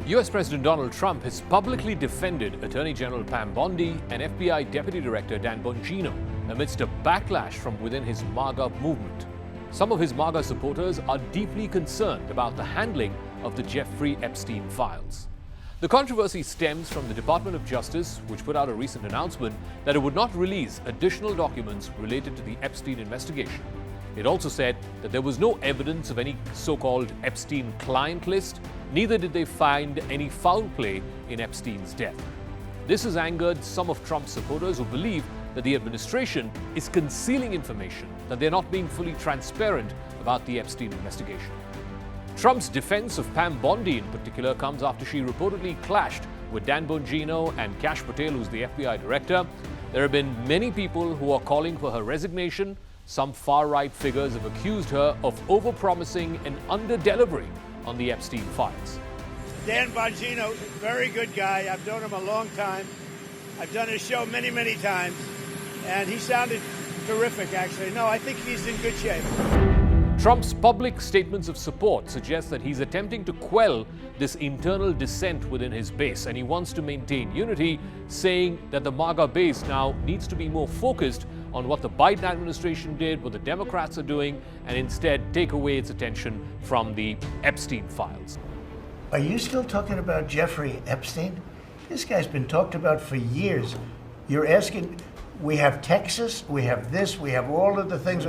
US President Donald Trump has publicly defended Attorney General Pam Bondi and FBI Deputy Director Dan Bongino amidst a backlash from within his MAGA movement. Some of his MAGA supporters are deeply concerned about the handling of the Jeffrey Epstein files. The controversy stems from the Department of Justice, which put out a recent announcement that it would not release additional documents related to the Epstein investigation. It also said that there was no evidence of any so-called Epstein client list, neither did they find any foul play in Epstein's death. This has angered some of Trump's supporters who believe that the administration is concealing information, that they're not being fully transparent about the Epstein investigation. Trump's defense of Pam Bondi in particular comes after she reportedly clashed with Dan Bongino and Kash Patel, who's the FBI director. There have been many people who are calling for her resignation. Some far-right figures have accused her of overpromising and under-delivering on the Epstein files. Dan Bongino, very good guy. I've known him a long time. I've done his show many, many times. And he sounded terrific, actually. No, I think he's in good shape. Trump's public statements of support suggest that he's attempting to quell this internal dissent within his base, and he wants to maintain unity, saying that the MAGA base now needs to be more focused on what the Biden administration did, what the Democrats are doing, and instead take away its attention from the Epstein files. Are you still talking about Jeffrey Epstein? This guy's been talked about for years. You're asking, we have Texas, we have this, we have all of the things.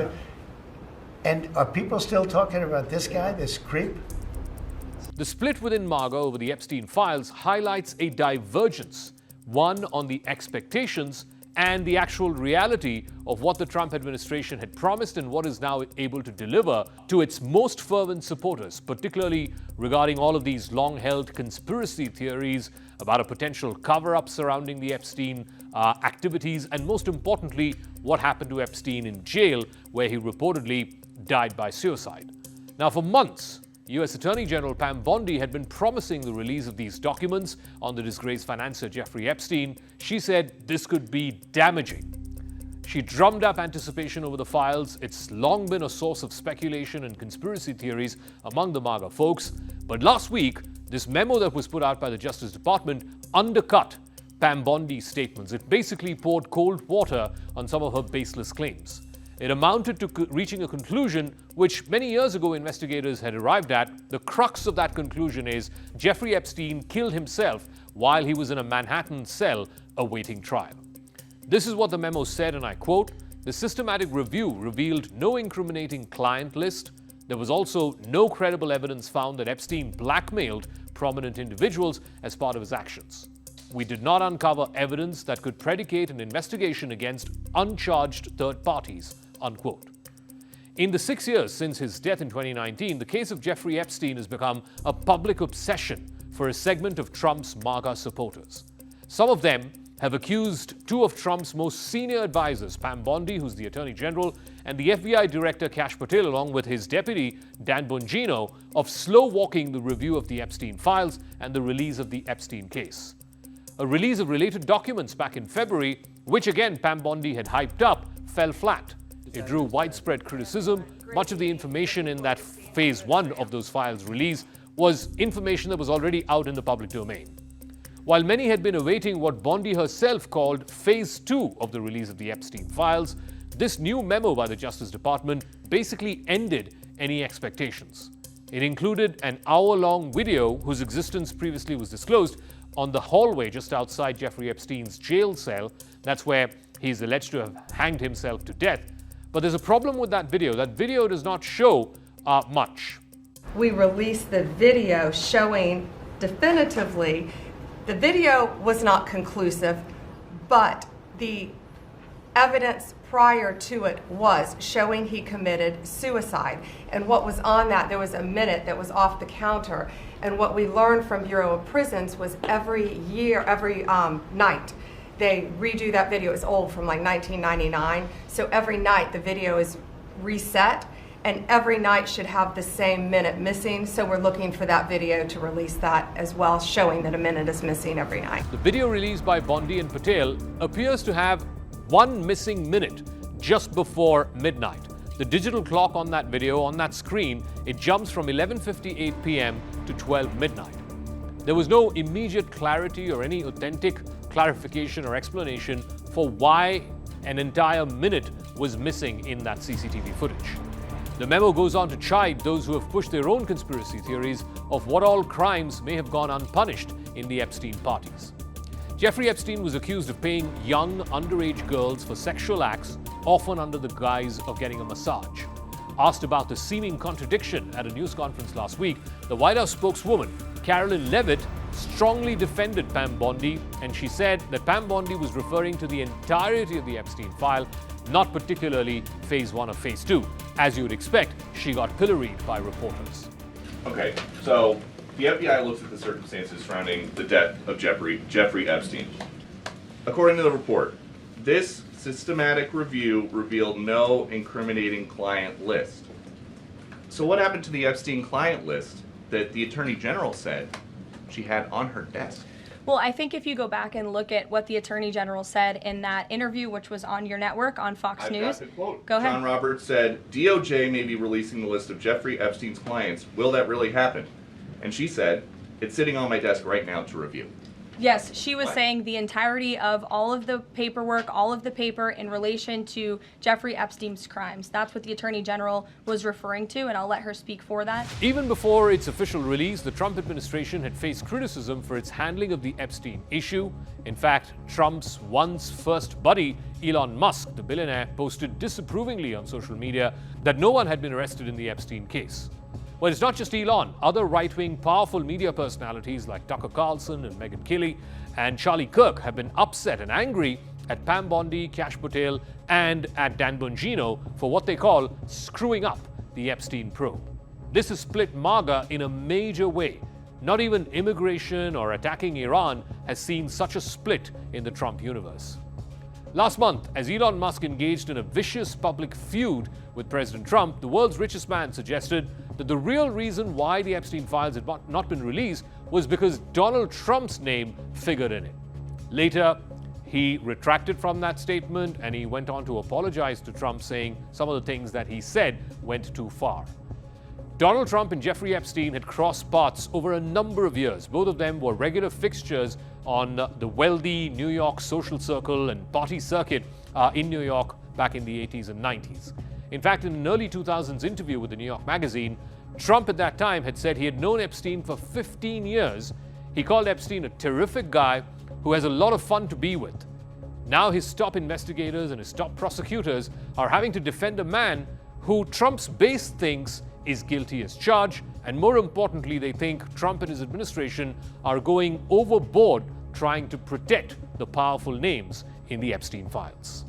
And are people still talking about this guy, this creep? The split within MAGA over the Epstein files highlights a divergence, one on the expectations and the actual reality of what the Trump administration had promised and what is now able to deliver to its most fervent supporters, particularly regarding all of these long-held conspiracy theories about a potential cover-up surrounding the Epstein activities, and most importantly, what happened to Epstein in jail, where he reportedly died by suicide. Now, for months, U.S. Attorney General Pam Bondi had been promising the release of these documents on the disgraced financier Jeffrey Epstein. She said this could be damaging. She drummed up anticipation over the files. It's long been a source of speculation and conspiracy theories among the MAGA folks. But last week, this memo that was put out by the Justice Department undercut Pam Bondi's statements. It basically poured cold water on some of her baseless claims. It amounted to reaching a conclusion which many years ago investigators had arrived at. The crux of that conclusion is Jeffrey Epstein killed himself while he was in a Manhattan cell awaiting trial. This is what the memo said, and I quote, "The systematic review revealed no incriminating client list. There was also no credible evidence found that Epstein blackmailed prominent individuals as part of his actions. We did not uncover evidence that could predicate an investigation against uncharged third parties." Unquote. In the 6 years since his death in 2019, the case of Jeffrey Epstein has become a public obsession for a segment of Trump's MAGA supporters. Some of them have accused two of Trump's most senior advisors, Pam Bondi, who's the Attorney General, and the FBI Director Kash Patel, along with his deputy, Dan Bongino, of slow-walking the review of the Epstein files and the release of the Epstein case. A release of related documents back in February, which again Pam Bondi had hyped up, fell flat. It drew widespread criticism. Much of the information in that phase one of those files release was information that was already out in the public domain. While many had been awaiting what Bondi herself called phase two of the release of the Epstein files, this new memo by the Justice Department basically ended any expectations. It included an hour-long video whose existence previously was disclosed on the hallway just outside Jeffrey Epstein's jail cell. That's where he's alleged to have hanged himself to death. But there's a problem with that video. That video does not show much. We released the video showing definitively, the video was not conclusive, but the evidence prior to it was showing he committed suicide. And what was on that, there was a minute that was off the counter. And what we learned from Bureau of Prisons was every night, they redo that video. It's old, from like 1999. So every night the video is reset, and every night should have the same minute missing. So we're looking for that video to release that as well, showing that a minute is missing every night. The video released by Bondi and Patel appears to have one missing minute just before midnight. The digital clock on that video, on that screen, it jumps from 11:58 p.m. to 12 midnight. There was no immediate clarity or any authentic clarification or explanation for why an entire minute was missing in that CCTV footage. The memo goes on to chide those who have pushed their own conspiracy theories of what all crimes may have gone unpunished in the Epstein parties. Jeffrey Epstein was accused of paying young, underage girls for sexual acts, often under the guise of getting a massage. Asked about the seeming contradiction at a news conference last week, the White House spokeswoman, Carolyn Leavitt, strongly defended Pam Bondi, and she said that Pam Bondi was referring to the entirety of the Epstein file, not particularly Phase 1 or Phase 2. As you would expect, she got pilloried by reporters. Okay, so the FBI looks at the circumstances surrounding the death of Jeffrey Epstein. According to the report, this systematic review revealed no incriminating client list. So what happened to the Epstein client list that the Attorney General said she had on her desk? Well, I think if you go back and look at what the Attorney General said in that interview, which was on your network, on Fox News. Got the quote. Go ahead. John Roberts said, DOJ may be releasing the list of Jeffrey Epstein's clients. Will that really happen? And she said, it's sitting on my desk right now to review. Yes, she was saying the entirety of all of the paperwork, all of the paper in relation to Jeffrey Epstein's crimes. That's what the Attorney General was referring to, and I'll let her speak for that. Even before its official release, the Trump administration had faced criticism for its handling of the Epstein issue. In fact, Trump's once first buddy, Elon Musk, the billionaire, posted disapprovingly on social media that no one had been arrested in the Epstein case. Well, it's not just Elon. Other right-wing powerful media personalities like Tucker Carlson and Megyn Kelly and Charlie Kirk have been upset and angry at Pam Bondi, Kash Patel, and at Dan Bongino for what they call screwing up the Epstein probe. This has split MAGA in a major way. Not even immigration or attacking Iran has seen such a split in the Trump universe. Last month, as Elon Musk engaged in a vicious public feud with President Trump, the world's richest man suggested that the real reason why the Epstein files had not been released was because Donald Trump's name figured in it. Later, he retracted from that statement and he went on to apologize to Trump, saying some of the things that he said went too far. Donald Trump and Jeffrey Epstein had crossed paths over a number of years. Both of them were regular fixtures on the wealthy New York social circle and party circuit in New York back in the 80s and 90s. In fact, in an early 2000s interview with the New York Magazine, Trump at that time had said he had known Epstein for 15 years. He called Epstein a terrific guy who has a lot of fun to be with. Now his top investigators and his top prosecutors are having to defend a man who Trump's base thinks is guilty as charged, and more importantly, they think Trump and his administration are going overboard trying to protect the powerful names in the Epstein files.